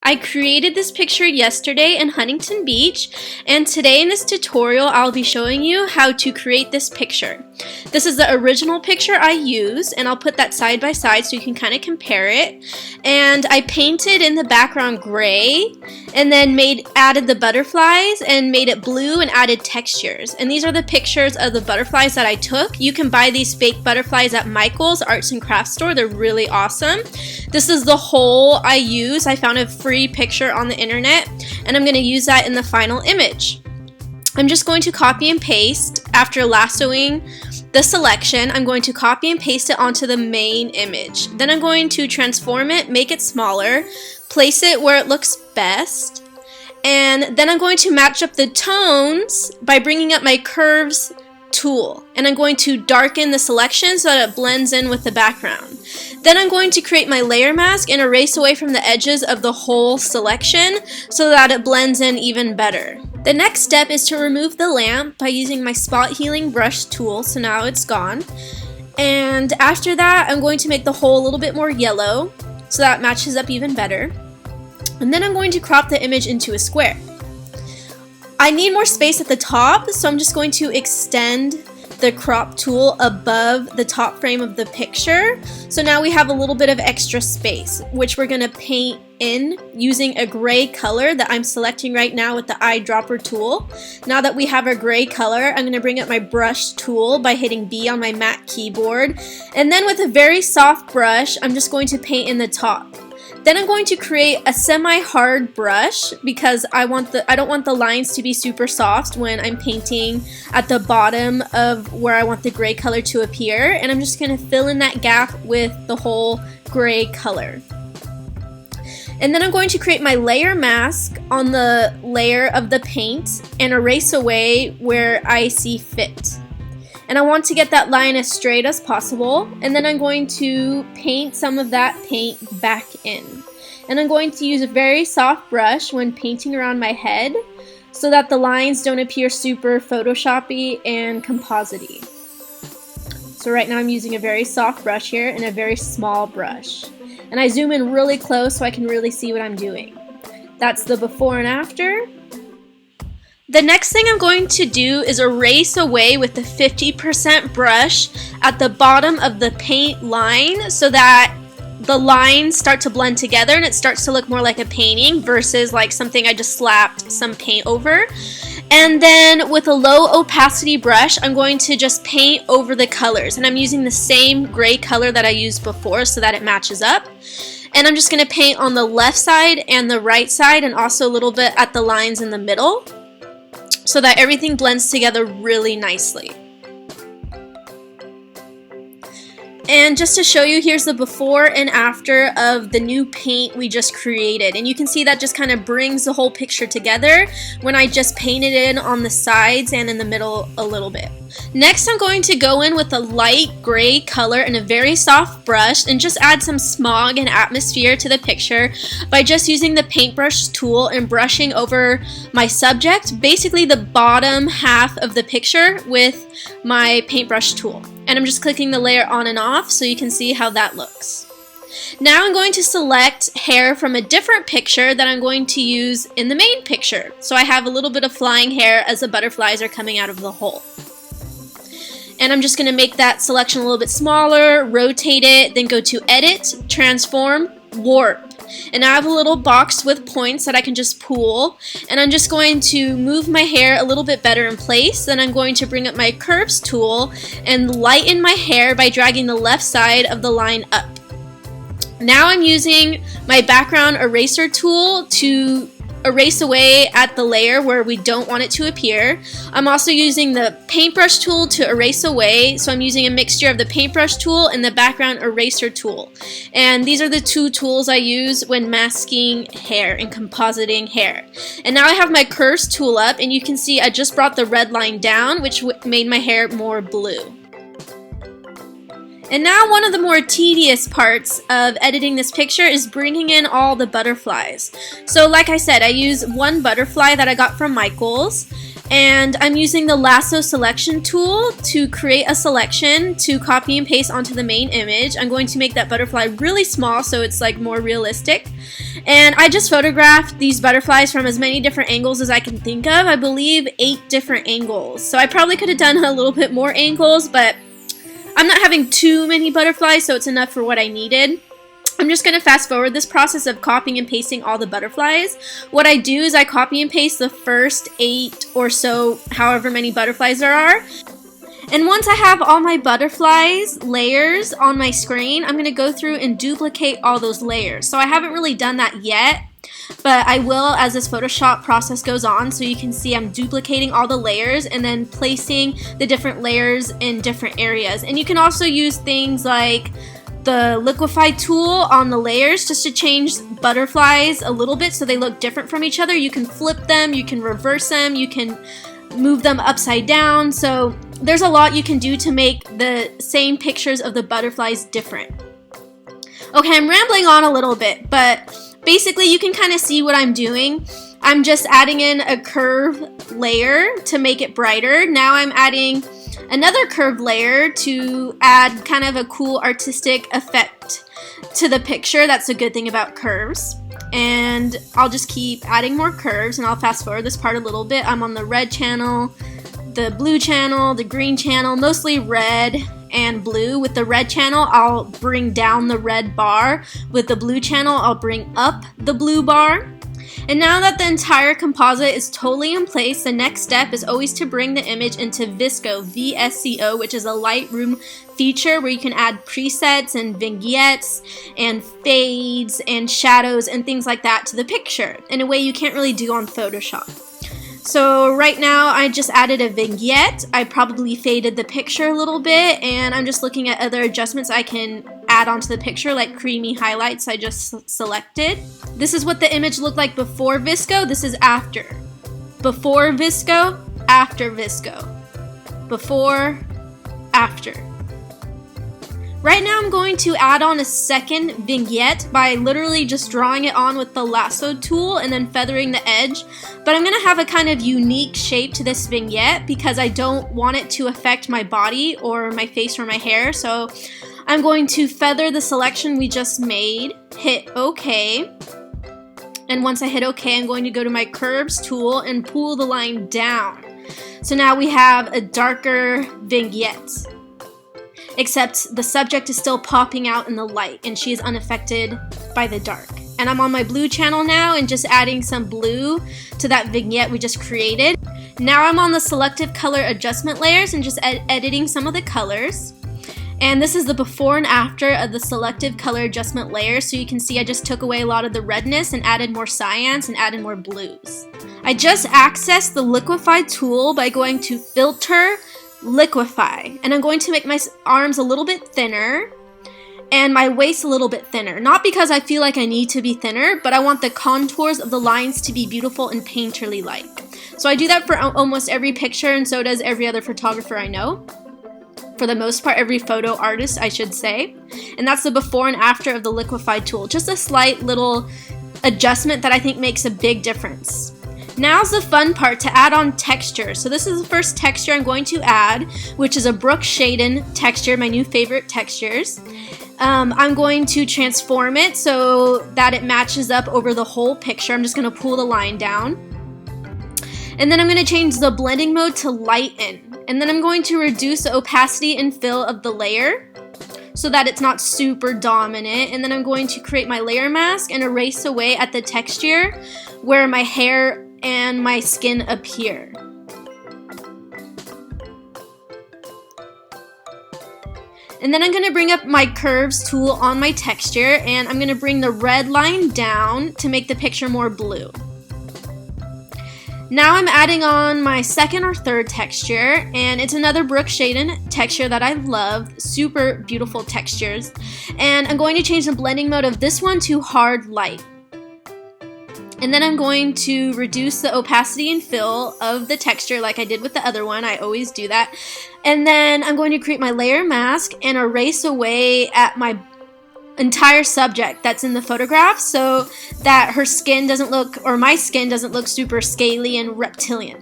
I created this picture yesterday in Huntington Beach, and today in this tutorial I'll be showing you how to create this picture. This is the original picture I used, and I'll put that side by side so you can kind of compare it. And I painted in the background gray, and then added the butterflies and made it blue and added textures. And these are the pictures of the butterflies that I took. You can buy these fake butterflies at Michael's Arts and Crafts store. They're really awesome. This is the hole I use. I found a free picture on the internet, and I'm going to use that in the final image. I'm just going to copy and paste. After lassoing the selection, I'm going to copy and paste it onto the main image. Then I'm going to transform it, make it smaller, place it where it looks best, and then I'm going to match up the tones by bringing up my curves tool, and I'm going to darken the selection so that it blends in with the background. Then I'm going to create my layer mask and erase away from the edges of the whole selection so that it blends in even better. The next step is to remove the lamp by using my spot healing brush tool, so now it's gone. And after that, I'm going to make the hole a little bit more yellow so that it matches up even better. And then I'm going to crop the image into a square. I need more space at the top, so I'm just going to extend the crop tool above the top frame of the picture. So now we have a little bit of extra space, which we're going to paint in using a gray color that I'm selecting right now with the eyedropper tool. Now that we have our gray color, I'm going to bring up my brush tool by hitting B on my Mac keyboard. And then with a very soft brush, I'm just going to paint in the top. Then I'm going to create a semi-hard brush because I don't want the lines to be super soft when I'm painting at the bottom of where I want the gray color to appear, and I'm just going to fill in that gap with the whole gray color. And then I'm going to create my layer mask on the layer of the paint and erase away where I see fit. And I want to get that line as straight as possible, and then I'm going to paint some of that paint back in. And I'm going to use a very soft brush when painting around my head so that the lines don't appear super photoshoppy and composite-y. So right now I'm using a very soft brush here and a very small brush. And I zoom in really close so I can really see what I'm doing. That's the before and after. The next thing I'm going to do is erase away with the 50% brush at the bottom of the paint line so that the lines start to blend together and it starts to look more like a painting versus like something I just slapped some paint over. And then with a low opacity brush, I'm going to just paint over the colors, and I'm using the same gray color that I used before so that it matches up. And I'm just going to paint on the left side and the right side, and also a little bit at the lines in the middle, so that everything blends together really nicely. And just to show you, here's the before and after of the new paint we just created. And you can see that just kind of brings the whole picture together when I just painted in on the sides and in the middle a little bit. Next, I'm going to go in with a light gray color and a very soft brush and just add some smog and atmosphere to the picture by just using the paintbrush tool and brushing over my subject, basically the bottom half of the picture with my paintbrush tool. And I'm just clicking the layer on and off so you can see how that looks. Now I'm going to select hair from a different picture that I'm going to use in the main picture. So I have a little bit of flying hair as the butterflies are coming out of the hole. And I'm just going to make that selection a little bit smaller, rotate it, then go to Edit, Transform, Warp. And I have a little box with points that I can just pull, and I'm just going to move my hair a little bit better in place. Then I'm going to bring up my curves tool and lighten my hair by dragging the left side of the line up. Now I'm using my background eraser tool to erase away at the layer where we don't want it to appear. I'm also using the paintbrush tool to erase away, so I'm using a mixture of the paintbrush tool and the background eraser tool. And these are the two tools I use when masking hair and compositing hair. And now I have my curves tool up, and you can see I just brought the red line down, which made my hair more blue. And now one of the more tedious parts of editing this picture is bringing in all the butterflies. So like I said, I use one butterfly that I got from Michael's, And I'm using the lasso selection tool to create a selection to copy and paste onto the main image. I'm going to make that butterfly really small so it's like more realistic. And I just photographed these butterflies from as many different angles as I can think of. I believe 8 different angles. So I probably could have done a little bit more angles, but I'm not having too many butterflies, so it's enough for what I needed. I'm just going to fast forward this process of copying and pasting all the butterflies. What I do is I copy and paste the first 8 or so, however many butterflies there are. And once I have all my butterflies layers on my screen, I'm going to go through and duplicate all those layers. So I haven't really done that yet, but I will as this Photoshop process goes on. So you can see I'm duplicating all the layers and then placing the different layers in different areas. And you can also use things like the liquefy tool on the layers just to change butterflies a little bit so they look different from each other. You can flip them, you can reverse them, you can move them upside down. So there's a lot you can do to make the same pictures of the butterflies different. Okay, I'm rambling on a little bit, but basically you can kind of see what I'm doing. I'm just adding in a curve layer to make it brighter. Now I'm adding another curved layer to add kind of a cool artistic effect to the picture. That's a good thing about curves. And I'll just keep adding more curves, and I'll fast forward this part a little bit. I'm on the red channel, the blue channel, the green channel, mostly red and blue. With the red channel, I'll bring down the red bar. With the blue channel, I'll bring up the blue bar. And now that the entire composite is totally in place, the next step is always to bring the image into VSCO, V-S-C-O, which is a Lightroom feature where you can add presets and vignettes and fades and shadows and things like that to the picture in a way you can't really do on Photoshop. So right now I just added a vignette. I probably faded the picture a little bit, and I'm just looking at other adjustments I can add onto the picture, like creamy highlights I just selected. This is what the image looked like before VSCO. This is after. Before VSCO, after VSCO. Before, after. Right now I'm going to add on a second vignette by literally just drawing it on with the lasso tool and then feathering the edge. But I'm going to have a kind of unique shape to this vignette because I don't want it to affect my body or my face or my hair. So I'm going to feather the selection we just made, hit OK. And once I hit OK, I'm going to go to my curves tool and pull the line down. So now we have a darker vignette. Except the subject is still popping out in the light and she is unaffected by the dark. And I'm on my blue channel now and just adding some blue to that vignette we just created. Now I'm on the selective color adjustment layers and just editing some of the colors. And this is the before and after of the selective color adjustment layer. So you can see I just took away a lot of the redness and added more cyans and added more blues. I just accessed the liquefy tool by going to filter, liquefy, and I'm going to make my arms a little bit thinner and my waist a little bit thinner. Not because I feel like I need to be thinner, but I want the contours of the lines to be beautiful and painterly like. So I do that for almost every picture, and so does every other photographer I know. For the most part, every photo artist, I should say. And that's the before and after of the liquefy tool. Just a slight little adjustment that I think makes a big difference. Now's the fun part, to add on texture. So this is the first texture I'm going to add, which is a Brooke Shaden texture, my new favorite textures. I'm going to transform it so that it matches up over the whole picture. I'm just going to pull the line down. And then I'm going to change the blending mode to lighten. And then I'm going to reduce the opacity and fill of the layer so that it's not super dominant. And then I'm going to create my layer mask and erase away at the texture where my hair and my skin appear. And then I'm going to bring up my curves tool on my texture, and I'm going to bring the red line down to make the picture more blue. Now I'm adding on my second or third texture, and it's another Brooke Shaden texture that I love. Super beautiful textures. And I'm going to change the blending mode of this one to hard light. And then I'm going to reduce the opacity and fill of the texture like I did with the other one. I always do that. And then I'm going to create my layer mask and erase away at my entire subject that's in the photograph so that her skin doesn't look, or my skin doesn't look super scaly and reptilian.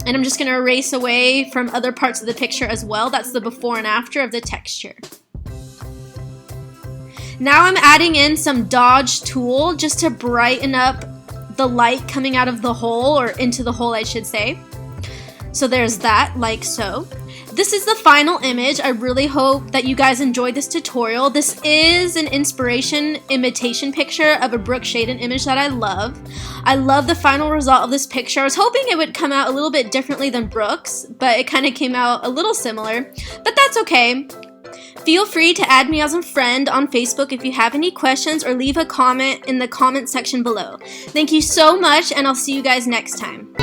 And I'm just going to erase away from other parts of the picture as well. That's the before and after of the texture. Now I'm adding in some Dodge Tool just to brighten up the light coming out of the hole, or into the hole I should say. So there's that, like so. This is the final image. I really hope that you guys enjoyed this tutorial. This is an inspiration imitation picture of a Brooke Shaden image that I love. I love the final result of this picture. I was hoping it would come out a little bit differently than Brooke's, but it kind of came out a little similar, but that's okay. Feel free to add me as a friend on Facebook if you have any questions, or leave a comment in the comment section below. Thank you so much, and I'll see you guys next time.